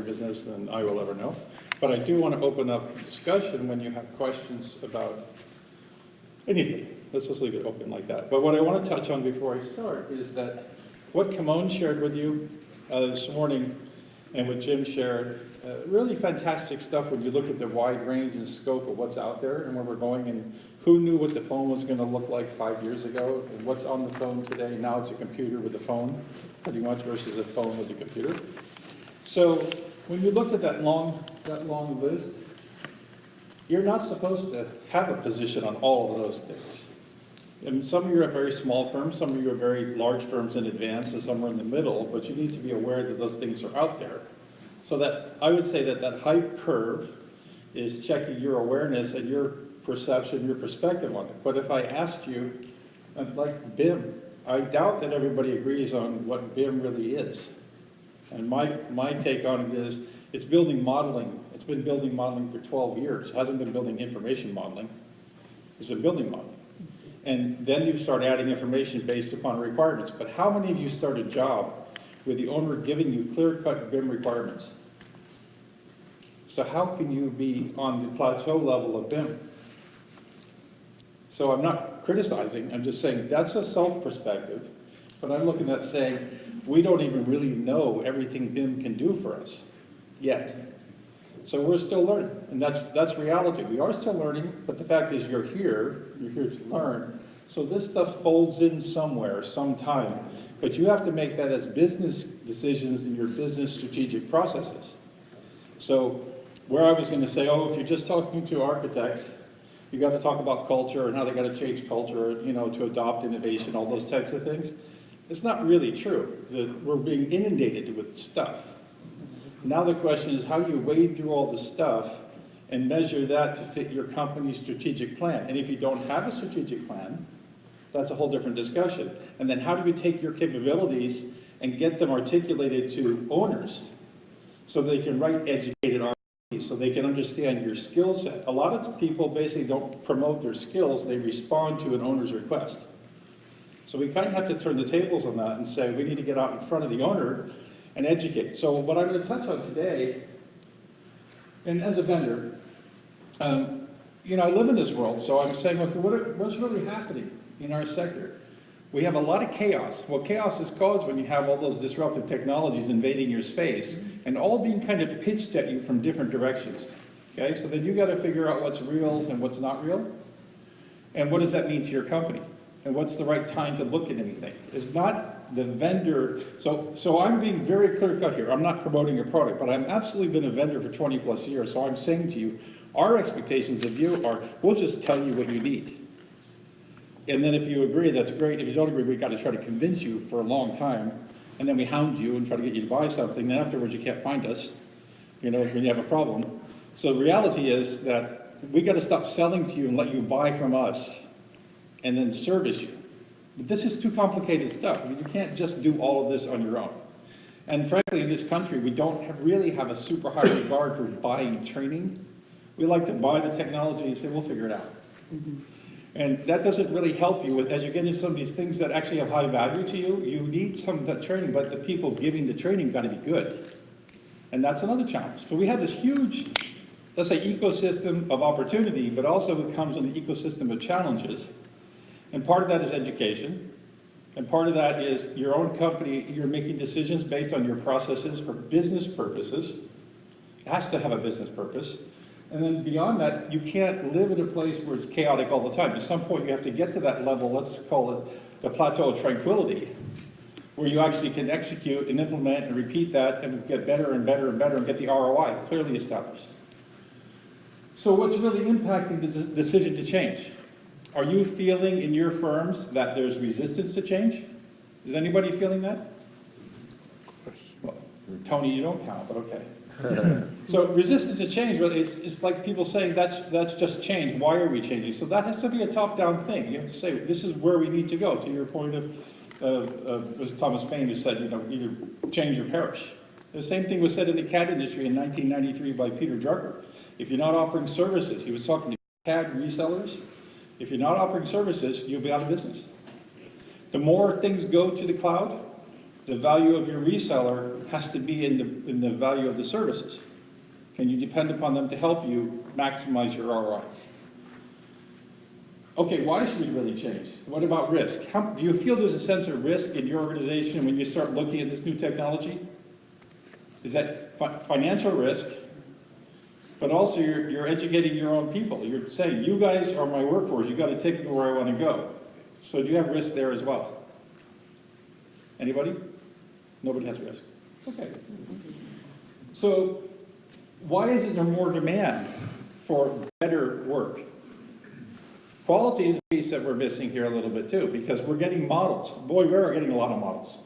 business than I will ever know. But I do want to open up discussion when you have questions about anything. Let's just leave it open like that. But what I want to touch on before I start is that what Kimon shared with you this morning and what Jim shared, really fantastic stuff when you look at the wide range and scope of what's out there and where we're going, and who knew what the phone was going to look like 5 years ago, and what's on the phone today. Now it's a computer with a phone, pretty much, versus a phone with a computer. So when you looked at that long list, you're not supposed to have a position on all of those things. And some of you are very small firms, some of you are very large firms in advance, and some are in the middle, but you need to be aware that those things are out there. So that I would say that that hype curve is checking your awareness and your perception, your perspective on it. But if I asked you, like BIM, I doubt that everybody agrees on what BIM really is. And my take on it is, it's building modeling. It's been building modeling for 12 years. It hasn't been building information modeling. It's been building modeling. And then you start adding information based upon requirements. But how many of you start a job with the owner giving you clear-cut BIM requirements? So how can you be on the plateau level of BIM? So I'm not criticizing, I'm just saying that's a self-perspective, but I'm looking at saying we don't even really know everything BIM can do for us yet. So we're still learning, and that's reality. We are still learning, but the fact is you're here to learn. So this stuff folds in somewhere, sometime, but you have to make that as business decisions in your business strategic processes. So where I was going to say, oh, if you're just talking to architects, you got to talk about culture and how they got to change culture, you know, to adopt innovation, all those types of things. It's not really true. We're being inundated with stuff. Now the question is, how do you wade through all the stuff and measure that to fit your company's strategic plan? And if you don't have a strategic plan, that's a whole different discussion. And then how do you take your capabilities and get them articulated to owners so they can write educated RFPs, so they can understand your skill set? A lot of people basically don't promote their skills, they respond to an owner's request. So we kind of have to turn the tables on that and say we need to get out in front of the owner and educate. So what I'm going to touch on today, and as a vendor, you know, I live in this world, so I'm saying, okay, what's really happening in our sector? We have a lot of chaos. Well, chaos is caused when you have all those disruptive technologies invading your space and all being kind of pitched at you from different directions. Okay, so then you got to figure out what's real and what's not real, and what does that mean to your company, and what's the right time to look at anything. It's not the vendor, so I'm being very clear-cut here. I'm not promoting a product, but I've absolutely been a vendor for 20 plus years, so I'm saying to you, our expectations of you are, we'll just tell you what you need. And then if you agree, that's great. If you don't agree, we've got to try to convince you for a long time, and then we hound you and try to get you to buy something, then afterwards you can't find us, you know, when you have a problem. So the reality is that we got to stop selling to you and let you buy from us and then service you. But this is too complicated stuff. I mean, you can't just do all of this on your own. And frankly, in this country, we don't really have a super high regard for buying training. We like to buy the technology and say, we'll figure it out. Mm-hmm. And that doesn't really help you as you get into some of these things that actually have high value to you. You need some of that training, but the people giving the training got to be good. And that's another challenge. So we have this huge, let's say, ecosystem of opportunity, but also it comes with an ecosystem of challenges. And part of that is education. And part of that is your own company, you're making decisions based on your processes for business purposes. It has to have a business purpose. And then beyond that, you can't live in a place where it's chaotic all the time. At some point, you have to get to that level, let's call it the plateau of tranquility, where you actually can execute and implement and repeat that and get better and better and better and get the ROI clearly established. So what's really impacting the decision to change? Are you feeling in your firms that there's resistance to change? Is anybody feeling that? Well, Tony, you don't count, but okay. So resistance to change, really, it's like people saying that's just change. Why are we changing? So that has to be a top-down thing. You have to say, this is where we need to go. To your point of was Thomas Paine who said, you know, either change or perish. The same thing was said in the CAD industry in 1993 by Peter Drucker. If you're not offering services, he was talking to CAD resellers. If you're not offering services, you'll be out of business. The more things go to the cloud, the value of your reseller has to be in the value of the services. Can you depend upon them to help you maximize your ROI? Okay, why should we really change? What about risk? Do you feel there's a sense of risk in your organization when you start looking at this new technology? Is that financial risk, but also you're educating your own people. You're saying, you guys are my workforce, you got to take me where I want to go. So do you have risk there as well? Anybody? Nobody has risk. Okay. So why isn't there more demand for better work? Quality is a piece that we're missing here a little bit too, because we're getting models. Boy, we are getting a lot of models.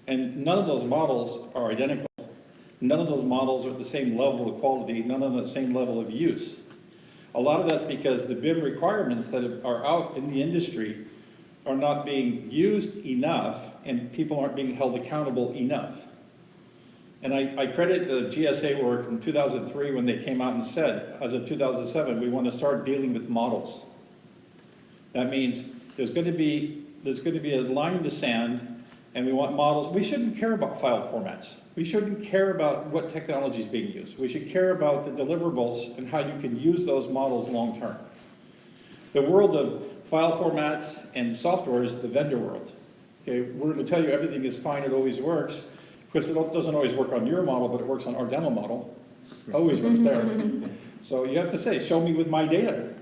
And none of those models are identical. None of those models are at the same level of quality, none of the same level of use. A lot of that's because the BIM requirements that are out in the industry are not being used enough, and people aren't being held accountable enough. And I credit the GSA work in 2003 when they came out and said, as of 2007, we want to start dealing with models. That means there's going to be a line in the sand, and we want models. We shouldn't care about file formats. We shouldn't care about what technology is being used. We should care about the deliverables and how you can use those models long term. The world of file formats and software is the vendor world. Okay, we're going to tell you everything is fine, it always works, because it doesn't always work on your model, but it works on our demo model. Always works there. So you have to say, show me with my data.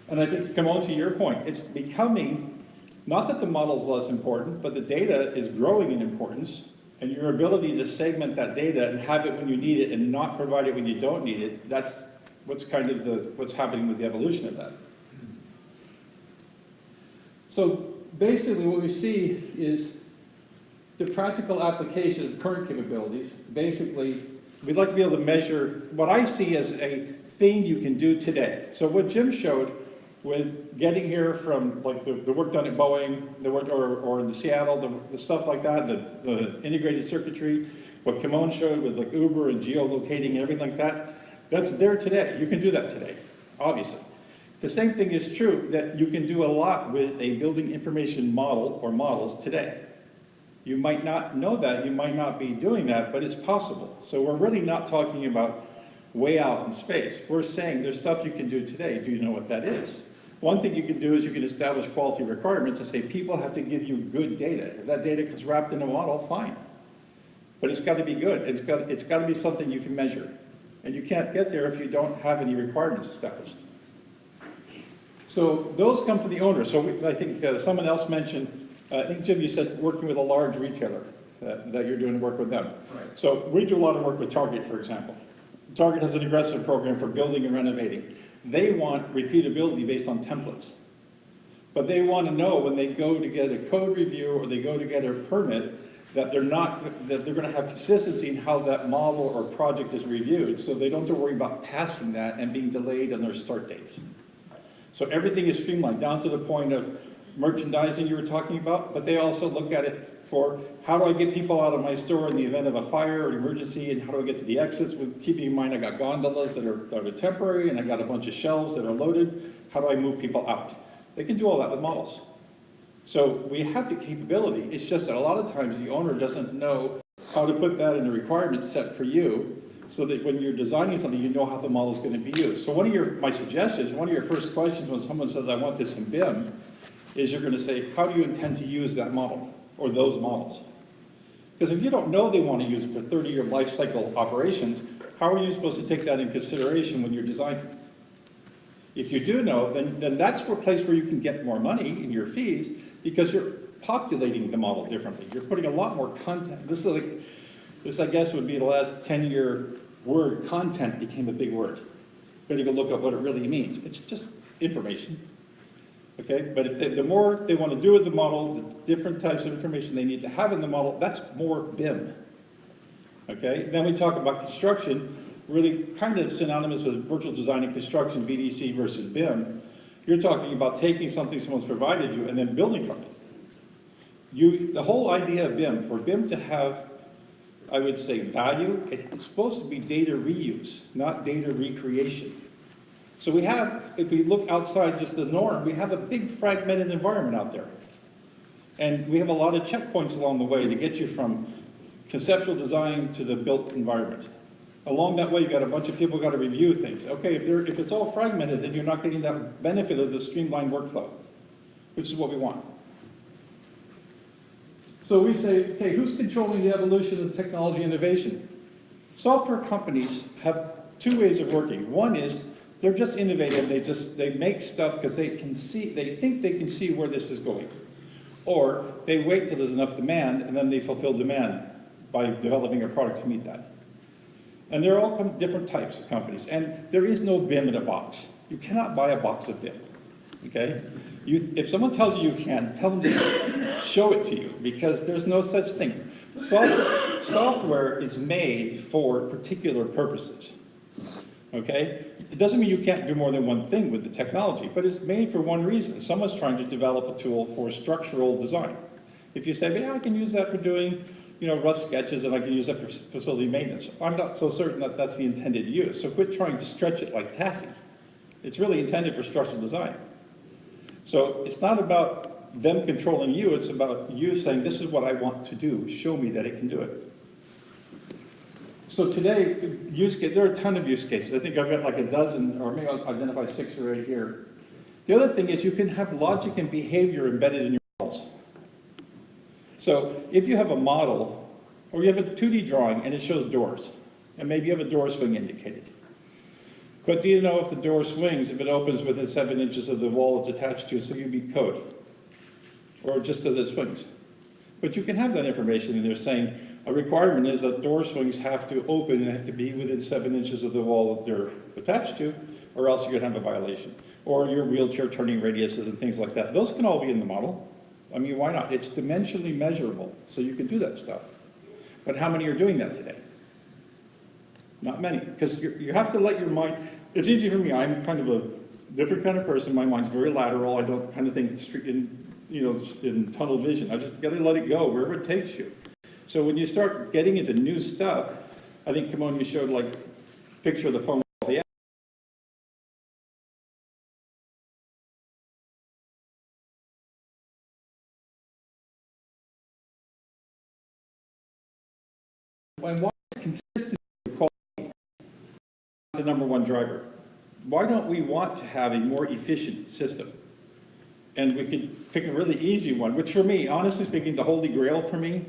And I think, come on to your point, it's becoming, not that the model is less important, but the data is growing in importance, and your ability to segment that data and have it when you need it and not provide it when you don't need it, that's what's kind of what's happening with the evolution of that. So basically what we see is the practical application of current capabilities. Basically, we'd like to be able to measure what I see as a thing you can do today. So what Jim showed with getting here from like the work done at Boeing, the work, or in Seattle, the stuff like that, the integrated circuitry, what Kimon showed with like Uber and geolocating and everything like that, that's there today. You can do that today, obviously. The same thing is true that you can do a lot with a building information model or models today. You might not know that, you might not be doing that, but it's possible. So we're really not talking about way out in space. We're saying there's stuff you can do today. Do you know what that is? One thing you can do is you can establish quality requirements and say people have to give you good data. If that data gets wrapped in a model, fine. But it's got to be good. It's got to be something you can measure. And you can't get there if you don't have any requirements established. So those come from the owner. So I think someone else mentioned, I think Jim, you said working with a large retailer, that you're doing work with them. Right. So we do a lot of work with Target, for example. Target has an aggressive program for building and renovating. They want repeatability based on templates. But they want to know when they go to get a code review or they go to get a permit that they're going to have consistency in how that model or project is reviewed, so they don't have to worry about passing that and being delayed on their start dates. So everything is streamlined down to the point of merchandising you were talking about, but they also look at it for how do I get people out of my store in the event of a fire or an emergency, and how do I get to the exits with keeping in mind I got gondolas that are temporary and I got a bunch of shelves that are loaded. How do I move people out? They can do all that with models. So we have the capability. It's just that a lot of times the owner doesn't know how to put that in a requirement set for you, so that when you're designing something, you know how the model is going to be used. So my suggestions, one of your first questions when someone says, I want this in BIM, is you're going to say, how do you intend to use that model or those models? Because if you don't know they want to use it for 30-year life cycle operations, how are you supposed to take that in consideration when you're designing? If you do know, then that's a place where you can get more money in your fees, because you're populating the model differently. You're putting a lot more content. This, I guess, would be the last 10-year word. Content became a big word. Better go look up what it really means. It's just information. Okay, but the more they want to do with the model, the different types of information they need to have in the model, that's more BIM. Okay, then we talk about construction, really kind of synonymous with virtual design and construction, VDC versus BIM. You're talking about taking something someone's provided you and then building from it. The whole idea of BIM, for BIM to have, I would say, value, it's supposed to be data reuse, not data recreation. So we have, if we look outside just the norm, we have a big fragmented environment out there. And we have a lot of checkpoints along the way to get you from conceptual design to the built environment. Along that way, you've got a bunch of people got to review things. Okay, if it's all fragmented, then you're not getting that benefit of the streamlined workflow, which is what we want. So we say, okay, who's controlling the evolution of technology innovation? Software companies have two ways of working. One is they're just innovative. They make stuff because they think they can see where this is going. Or they wait till there's enough demand and then they fulfill demand by developing a product to meet that. And they're all different types of companies. And there is no BIM in a box. You cannot buy a box of BIM, okay? If someone tells you you can, tell them to show it to you, because there's no such thing. Software is made for particular purposes, okay? It doesn't mean you can't do more than one thing with the technology, but it's made for one reason. Someone's trying to develop a tool for structural design. If you say, yeah, I can use that for doing rough sketches, and I can use that for facility maintenance, I'm not so certain that that's the intended use. So quit trying to stretch it like taffy. It's really intended for structural design. So it's not about them controlling you, it's about you saying, this is what I want to do, show me that it can do it. So today, there are a ton of use cases. I think I've got like a dozen, or maybe I'll identify 6 or 8 here. The other thing is you can have logic and behavior embedded in your models. So if you have a model, or you have a 2D drawing and it shows doors, and maybe you have a door swing indicated. But do you know if the door swings, if it opens within 7 inches of the wall it's attached to, so you beat code? Or just as it swings? But you can have that information in there saying, a requirement is that door swings have to open and have to be within 7 inches of the wall that they're attached to, or else you're going to have a violation. Or your wheelchair turning radiuses and things like that. Those can all be in the model. I mean, why not? It's dimensionally measurable, so you can do that stuff. But how many are doing that today? Not many, because you have to let your mind, it's easy for me, I'm kind of a different kind of person, my mind's very lateral, I don't kind of think in tunnel vision, I just gotta let it go wherever it takes you. So when you start getting into new stuff, I think Kimon, you showed like a picture of the phone. And why is consistency of quality the #1 driver? Why don't we want to have a more efficient system? And we could pick a really easy one, which for me, honestly speaking, the holy grail for me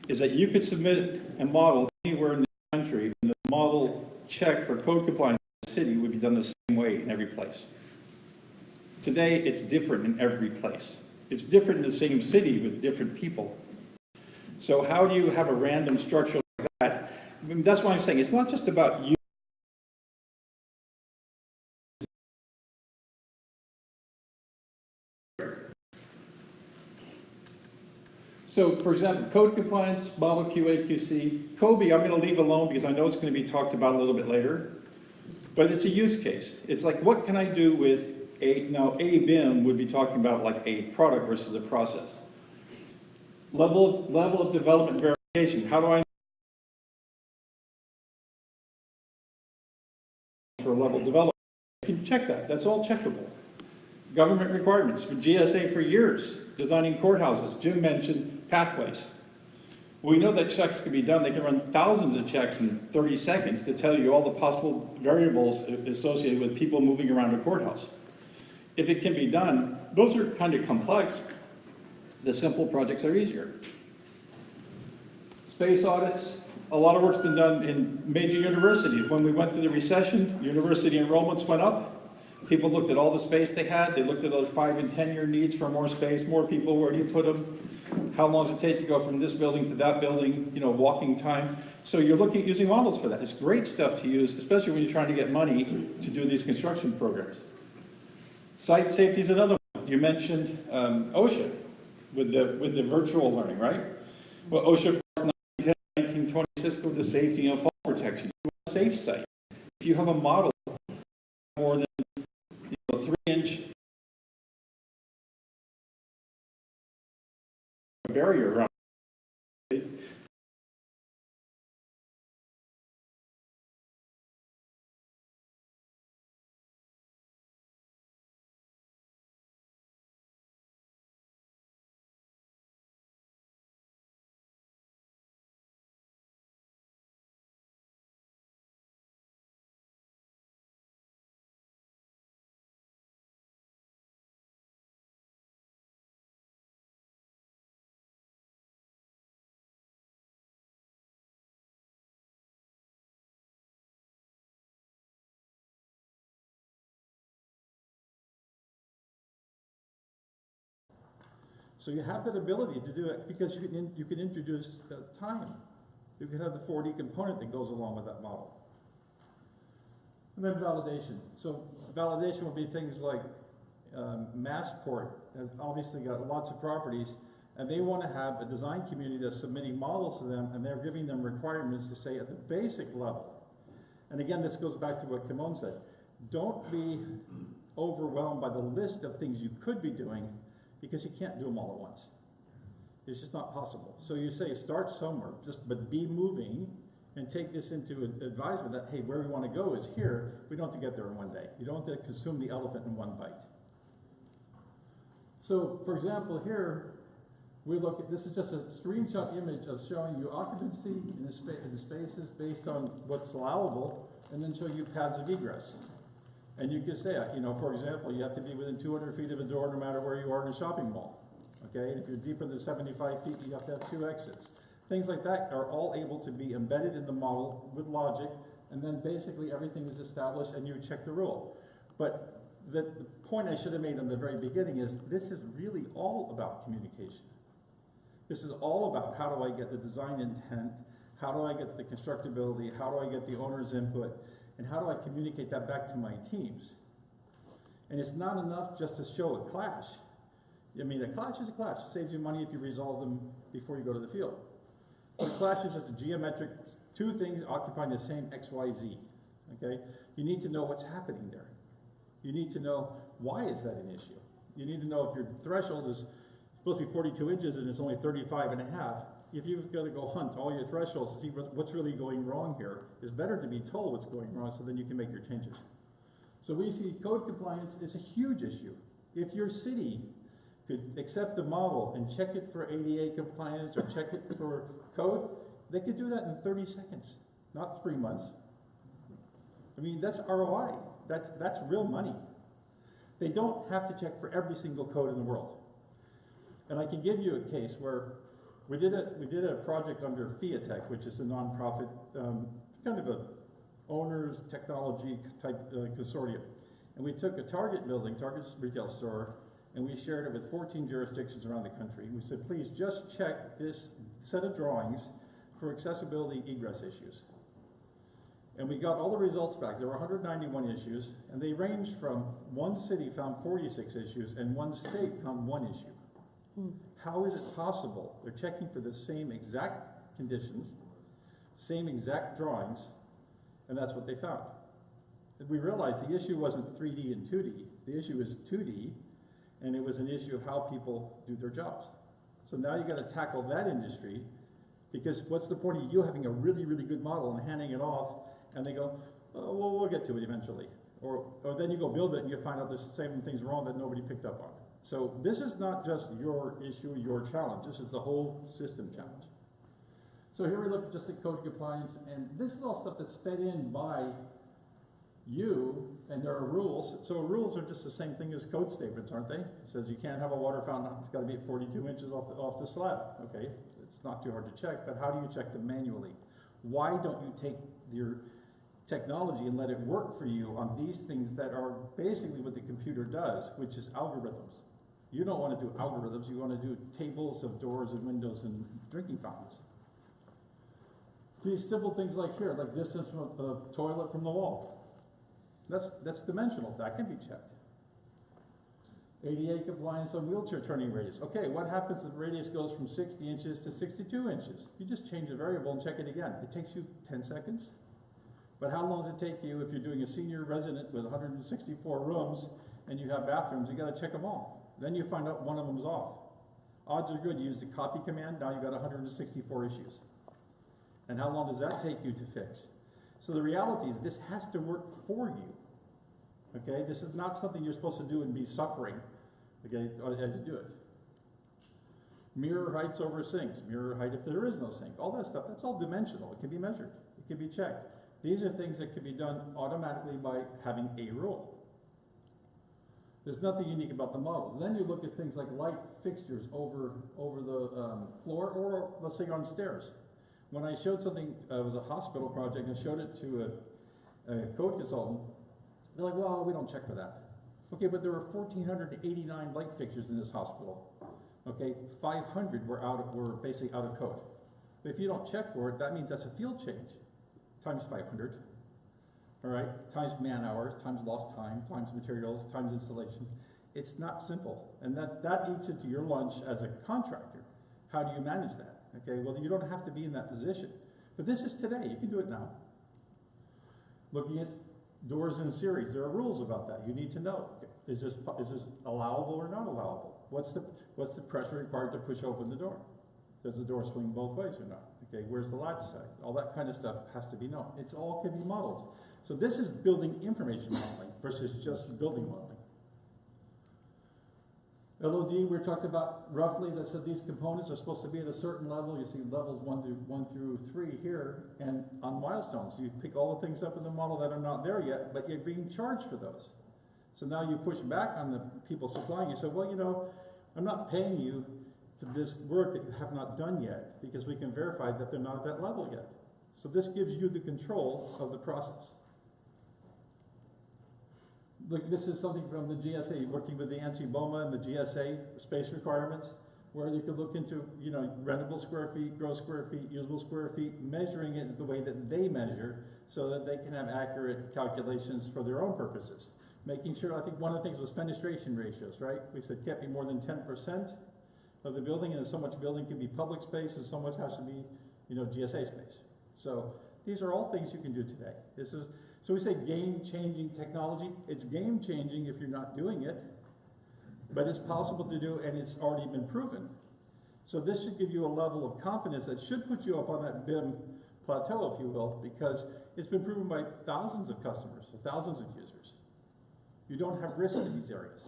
is that you could submit a model anywhere in the country, and the model check for code compliance in the city would be done the same way in every place. Today, it's different in every place. It's different in the same city with different people. So how do you have a random structure like that? I mean, that's why I'm saying it's not just about you. So, for example, code compliance, model QA, QC. COBE, I'm going to leave alone because I know it's going to be talked about a little bit later. But it's a use case. It's like, what can I do with now a BIM would be talking about like a product versus a process. Level of development verification. How do I for level development? You can check that. That's all checkable. Government requirements. For GSA for years, designing courthouses. Jim mentioned pathways. We know that checks can be done. They can run thousands of checks in 30 seconds to tell you all the possible variables associated with people moving around a courthouse. If it can be done, those are kind of complex. The simple projects are easier. Space audits. A lot of work's been done in major universities. When we went through the recession, university enrollments went up. People looked at all the space they had. They looked at those 5- and 10-year needs for more space, more people, where do you put them? How long does it take to go from this building to that building, walking time? So you're looking at using models for that. It's great stuff to use, especially when you're trying to get money to do these construction programs. Site safety is another one. You mentioned OSHA with the virtual learning, right? Well, OSHA 1920 Cisco to safety and fall protection. You want a safe site. If you have a model more than 3-inch barrier around it, So you have that ability to do it because you can introduce time. You can have the 4D component that goes along with that model. And then validation. So validation will be things like Massport has obviously got lots of properties, and they want to have a design community that's submitting models to them, and they're giving them requirements to say at the basic level. And again, this goes back to what Kimon said. Don't be overwhelmed by the list of things you could be doing, because you can't do them all at once. It's just not possible. So you say start somewhere, but be moving, and take this into advisement that, hey, where we want to go is here. We don't have to get there in one day. You don't have to consume the elephant in one bite. So, for example, here, we look at, this is just a screenshot image of showing you occupancy in the spaces based on what's allowable, and then show you paths of egress. And you can say, for example, you have to be within 200 feet of a door no matter where you are in a shopping mall. Okay, and if you're deeper than 75 feet, you have to have 2 exits. Things like that are all able to be embedded in the model with logic, and then basically everything is established and you check the rule. But the point I should have made in the very beginning is this is really all about communication. This is all about how do I get the design intent, how do I get the constructability, how do I get the owner's input, and how do I communicate that back to my teams? And it's not enough just to show a clash. I mean, a clash is a clash. It saves you money if you resolve them before you go to the field. But a clash is just a geometric, 2 things occupying the same X, Y, Z. Okay? You need to know what's happening there. You need to know why is that an issue. You need to know if your threshold is supposed to be 42 inches and it's only 35 and a half. If you've got to go hunt all your thresholds to see what's really going wrong here, it's better to be told what's going wrong so then you can make your changes. So we see code compliance is a huge issue. If your city could accept the model and check it for ADA compliance or check it for code, they could do that in 30 seconds, not 3 months. I mean, that's ROI. That's real money. They don't have to check for every single code in the world. And I can give you a case where we did a project under FIATech, which is a nonprofit, kind of a owner's technology type consortium. And we took a Target building, Target's retail store, and we shared it with 14 jurisdictions around the country. We said, please just check this set of drawings for accessibility egress issues. And we got all the results back. There were 191 issues, and they ranged from one city found 46 issues, and one state found 1 issue. How is it possible? They're checking for the same exact conditions, same exact drawings, and that's what they found. And we realized the issue wasn't 3D and 2D. The issue is 2D, and it was an issue of how people do their jobs. So now you got to tackle that industry, because what's the point of you having a really, really good model and handing it off, and they go, oh, well, we'll get to it eventually. Or then you go build it and you find out there's 7 things wrong that nobody picked up on. So this is not just your issue, your challenge. This is the whole system challenge. So here we look at just at code compliance, and this is all stuff that's fed in by you, and there are rules. So rules are just the same thing as code statements, aren't they? It says you can't have a water fountain, it's got to be at 42 inches off the slab. Okay, it's not too hard to check, but how do you check them manually? Why don't you take your technology and let it work for you on these things that are basically what the computer does, which is algorithms? You don't want to do algorithms, you want to do tables of doors and windows and drinking fountains. These simple things like here, like distance from the toilet from the wall. That's dimensional, that can be checked. ADA compliance on wheelchair turning radius. Okay, what happens if the radius goes from 60 inches to 62 inches? You just change the variable and check it again. It takes you 10 seconds. But how long does it take you if you're doing a senior resident with 164 rooms and you have bathrooms? You got to check them all. Then you find out one of them's off. Odds are good. You use the copy command. Now you've got 164 issues. And how long does that take you to fix? So the reality is this has to work for you. Okay, this is not something you're supposed to do and be suffering. Okay, as you do it. Mirror heights over sinks. Mirror height if there is no sink. All that stuff. That's all dimensional. It can be measured. It can be checked. These are things that can be done automatically by having a rule. There's nothing unique about the models. Then you look at things like light fixtures over the floor, or let's say on stairs. When I showed something, it was a hospital project, and showed it to a code consultant, they're like, well, we don't check for that. Okay, but there were 1,489 light fixtures in this hospital. Okay, 500 were basically out of code. But if you don't check for it, that means that's a field change, times 500, all right, times man hours, times lost time, times materials, times installation. It's not simple, and that eats into your lunch as a contractor. How do you manage that? Okay, well, you don't have to be in that position. But this is today, you can do it now. Looking at doors in series, there are rules about that. You need to know, is this allowable or not allowable? What's the pressure required to push open the door? Does the door swing both ways or not? Okay, where's the latch side? All that kind of stuff has to be known. It's all can be modeled. So this is building information modeling versus just building modeling. LOD, we're talking about roughly that said these components are supposed to be at a certain level. You see levels 1 through 3 here, and on milestones, you pick all the things up in the model that are not there yet, but you're being charged for those. So now you push back on the people supplying you. So, well, you know, I'm not paying you for this work that you have not done yet because we can verify that they're not at that level yet. So this gives you the control of the process. Look, this is something from the GSA, working with the ANSI BOMA and the GSA space requirements, where you could look into, you know, rentable square feet, gross square feet, usable square feet, measuring it the way that they measure so that they can have accurate calculations for their own purposes. Making sure, I think one of the things was fenestration ratios, right? We said can't be more than 10% of the building, and so much building can be public space, and so much has to be, you know, GSA space. So these are all things you can do today. So we say game-changing technology. It's game-changing if you're not doing it, but it's possible to do, and it's already been proven. So this should give you a level of confidence that should put you up on that BIM plateau, if you will, because it's been proven by thousands of customers, thousands of users. You don't have risk in these areas.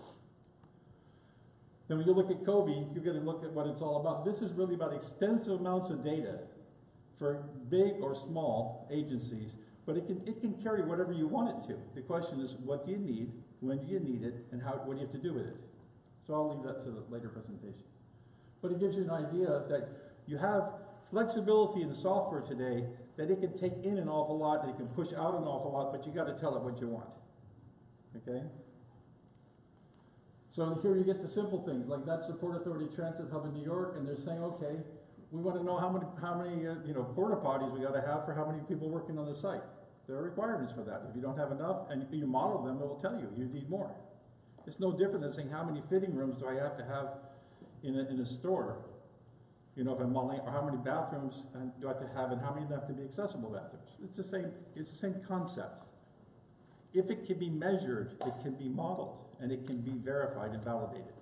Then when you look at COBE, you're going to look at what it's all about. This is really about extensive amounts of data for big or small agencies, but it can carry whatever you want it to. The question is, what do you need, when do you need it, and what do you have to do with it? So I'll leave that to the later presentation. But it gives you an idea that you have flexibility in the software today that it can take in an awful lot, and it can push out an awful lot, but you got to tell it what you want. Okay? So here you get to simple things, like that Support Authority Transit Hub in New York, and they're saying, okay, we want to know how many you know, porta potties we got to have for how many people working on the site. There are requirements for that. If you don't have enough, and you model them, it will tell you you need more. It's no different than saying how many fitting rooms do I have to have in a store. You know, if I'm modeling, or how many bathrooms do I have to have, and how many have to be accessible bathrooms. It's the same concept. If it can be measured, it can be modeled, and it can be verified and validated.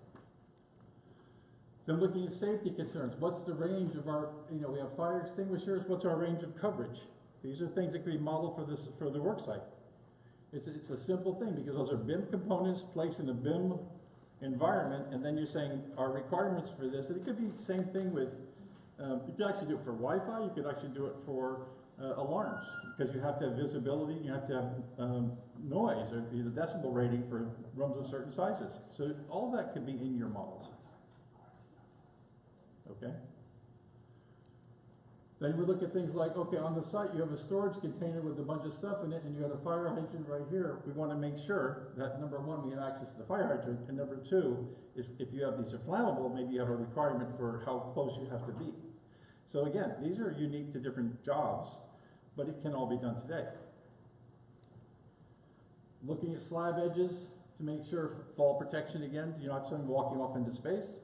Then looking at safety concerns, what's the range of our, you know, we have fire extinguishers, what's our range of coverage? These are things that can be modeled for the work site. It's a simple thing because those are BIM components placed in a BIM environment, and then you're saying our requirements for this, and it could be the same thing with, you could actually do it for Wi-Fi, you could actually do it for alarms, because you have to have visibility, you have to have noise, or the decibel rating for rooms of certain sizes. So all that could be in your models. Okay? Then we look at things like, okay, on the site you have a storage container with a bunch of stuff in it, and you have a fire hydrant right here. We want to make sure that, number one, we have access to the fire hydrant, and number two, is if you have these are flammable, maybe you have a requirement for how close you have to be. So again, these are unique to different jobs, but it can all be done today. Looking at slab edges to make sure fall protection again, you don't have someone walking off into space.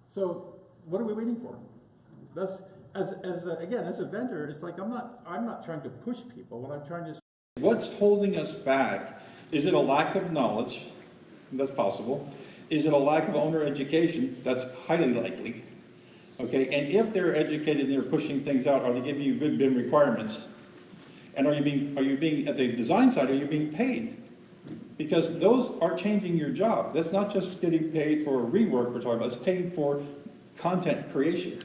So what are we waiting for? That's, again, as a vendor, it's like I'm not trying to push people. What I'm trying to. What's holding us back? Is it a lack of knowledge? That's possible. Is it a lack of owner education? That's highly likely. Okay, and if they're educated and they're pushing things out, are they giving you good BIM requirements? And are you being at the design side? Are you being paid? Because those are changing your job. That's not just getting paid for rework we're talking about. It's paying for content creation.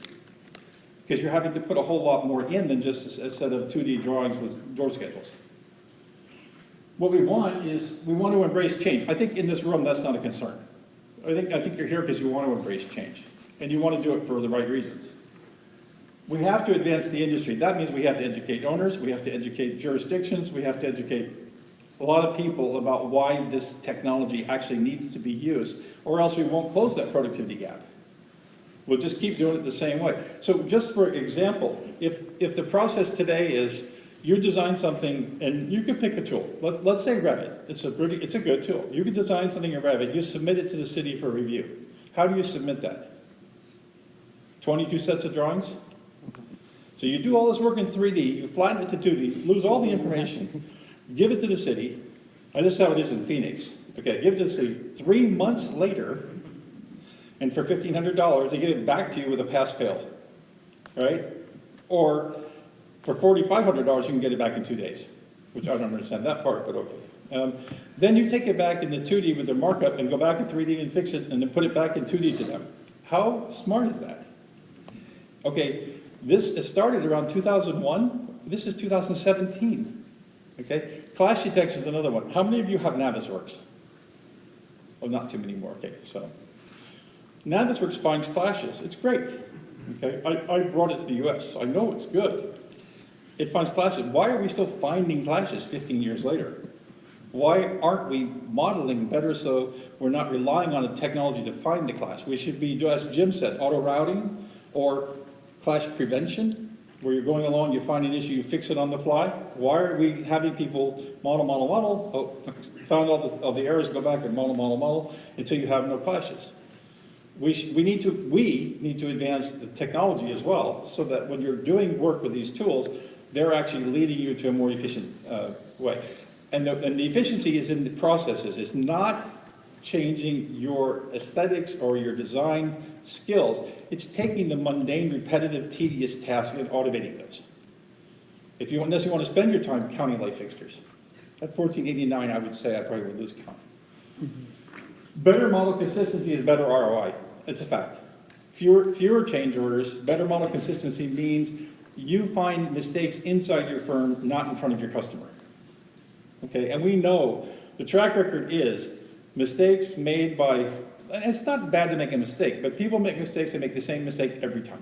Because you're having to put a whole lot more in than just a set of 2D drawings with door schedules. What we want is, we want to embrace change. I think in this room that's not a concern. I think you're here because you want to embrace change. And you want to do it for the right reasons. We have to advance the industry. That means we have to educate owners, we have to educate jurisdictions, we have to educate a lot of people about why this technology actually needs to be used, or else we won't close that productivity gap. We'll just keep doing it the same way. So just for example, if the process today is you design something, and you could pick a tool. Let's say Revit. It's a good tool. You could design something in Revit. You submit it to the city for review. How do you submit that? 22 sets of drawings? So you do all this work in 3D, you flatten it to 2D, lose all the information, give it to the city. And this is how it is in Phoenix. Okay, give it to the city. 3 months later, and for $1,500, they give it back to you with a pass-fail, right? Or for $4,500, you can get it back in 2 days, which I don't understand that part, but okay. Then you take it back in the 2D with the markup and go back in 3D and fix it and then put it back in 2D to them. How smart is that? Okay, this started around 2001. This is 2017. Okay, clash detection is another one. How many of you have Navisworks? Oh, not too many more. Okay, so Navisworks finds clashes. It's great. Okay, I brought it to the US, so I know it's good. It finds clashes. Why are we still finding clashes 15 years later? Why aren't we modeling better so we're not relying on the technology to find the clash? We should be, as Jim said, auto-routing or clash prevention, where you're going along, you find an issue, you fix it on the fly. Why are we having people model, oh, found all the errors, go back and model, until you have no clashes? We need to advance the technology as well, so that when you're doing work with these tools, they're actually leading you to a more efficient way. And the efficiency is in the processes. It's not changing your aesthetics or your design skills. It's taking the mundane, repetitive, tedious tasks and automating those. Unless you want to spend your time counting light fixtures. At $14.89, I would say I probably would lose count. Better model consistency is better ROI. It's a fact. Fewer change orders. Better model consistency means you find mistakes inside your firm, not in front of your customer. Okay, and we know the track record is mistakes made by, and it's not bad to make a mistake, but people make mistakes, they make the same mistake every time.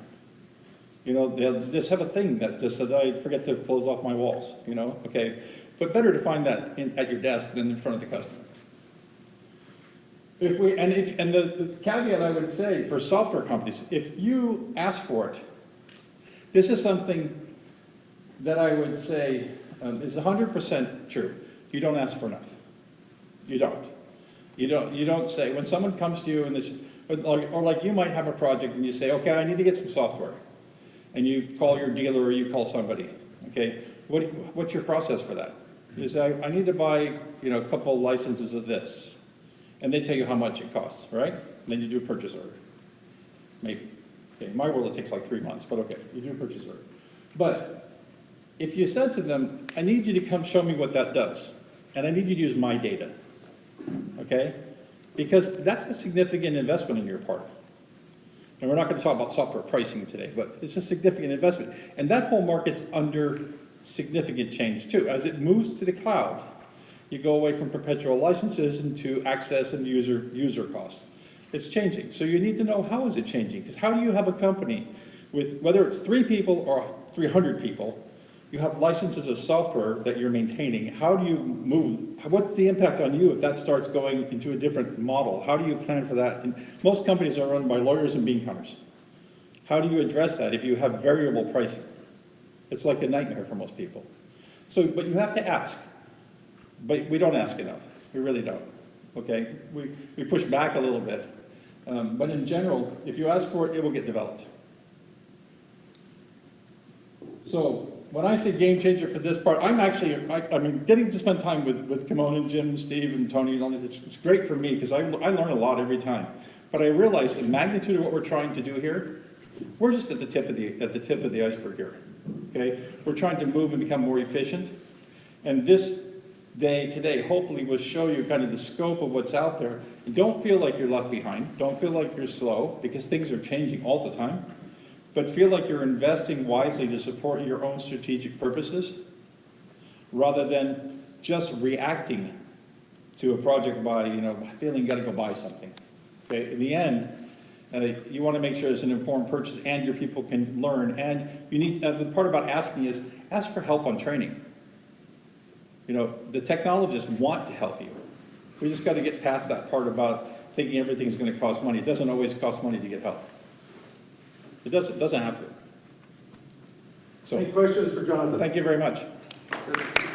You know, they'll just have a thing that just says, I forget to close off my walls, you know, okay. But better to find that at your desk than in front of the customer. And the caveat I would say for software companies, if you ask for it, this is something that I would say is 100% true. You don't ask for enough. You don't. You don't say, when someone comes to you and this, or like you might have a project and you say, okay, I need to get some software. And you call your dealer or you call somebody, okay? What's your process for that? You say, I need to buy, you know, a couple licenses of this. And they tell you how much it costs, right? And then you do a purchase order. Maybe. Okay, in my world it takes like 3 months, but okay, you do a purchase order. But if you said to them, I need you to come show me what that does, and I need you to use my data, okay? Because that's a significant investment on your part. And we're not going to talk about software pricing today, but it's a significant investment. And that whole market's under significant change too. As it moves to the cloud, you go away from perpetual licenses into access and user costs. It's changing. So you need to know, how is it changing? Because how do you have a company with, whether it's 3 people or 300 people, you have licenses of software that you're maintaining. How do you move? What's the impact on you if that starts going into a different model? How do you plan for that? And most companies are run by lawyers and bean counters. How do you address that if you have variable pricing? It's like a nightmare for most people. So, but you have to ask. But we don't ask enough. We really don't. Okay? We push back a little bit. But in general, if you ask for it, it will get developed. So when I say game changer for this part, I'm actually, I mean, getting to spend time with Kimon and Jim, and Steve, and Tony, and all this, it's great for me because I learn a lot every time. But I realize the magnitude of what we're trying to do here, we're just at the tip of the iceberg here. Okay? We're trying to move and become more efficient. And this day today hopefully will show you kind of the scope of what's out there. Don't feel like you're left behind. Don't feel like you're slow, because things are changing all the time. But feel like you're investing wisely to support your own strategic purposes, rather than just reacting to a project by, you know, feeling you got to go buy something. Okay? In the end, you want to make sure it's an informed purchase and your people can learn. And you need, the part about asking is ask for help on training. You know, the technologists want to help you. We just gotta get past that part about thinking everything's gonna cost money. It doesn't always cost money to get help. It doesn't have to. So, Any questions for Jonathan? thank you very much. Good.